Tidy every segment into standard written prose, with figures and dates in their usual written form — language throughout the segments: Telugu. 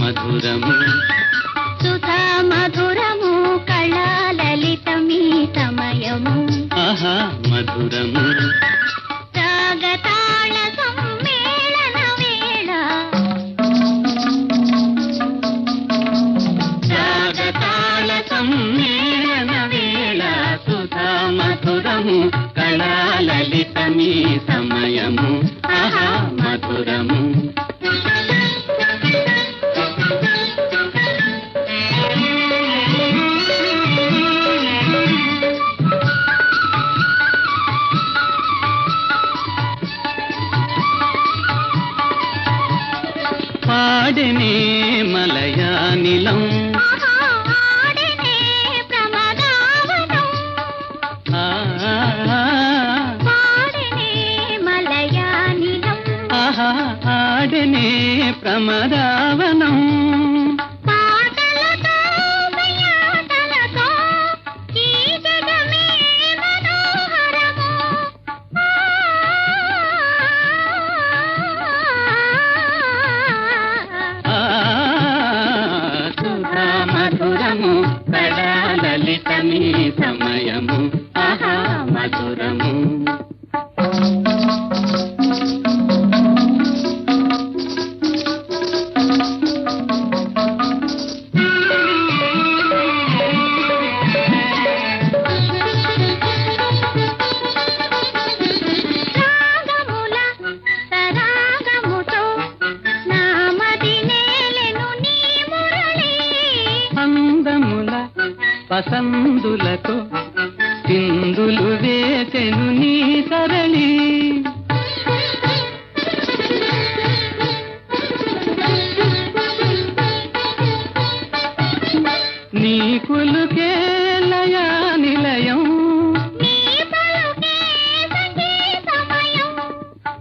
మధురము సుధా మధురము కళాలలితమీ సమయము ఆహా మధురము రాగతాళ సమ్మేళన వేళ రాగతాళ సమ్మేళన వేళ సుధా మధురము కళాలలితమీ సమయము ఆహా మధురము పాడనే మలయానిలం ఆడనే ప్రమదావనం పాడనే మలయానిలం ఆహా ఆడనే ప్రమదావనం పాటలతో ప్రయాతలతో ఈ జగమే మనోహరము సుధా మధురము కళాలలితమీ సమయము ఆహా మధురము రాగముల తరాగముతో నామది నేలెను నీ మురళి అందముల పసందులతో సింధులు వేసెను నీ సరళి నీ కులుకే లయా నిలయం నీ పలుకే సంగీతమయం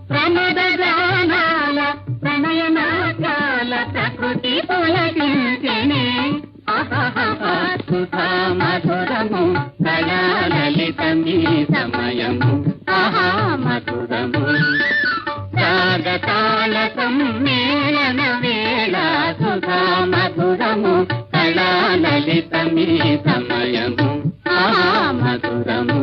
ప్రమద గానాల ప్రణయనాకాల ప్రకృతి పులకించెనే సుధా మధురము కళాలలితమీ సమయము ఆహా మధురము రాగతాళ సమ్మేళన వేళ సుధా మధురము కళాలలితమీ సమయము ఆహా మధురము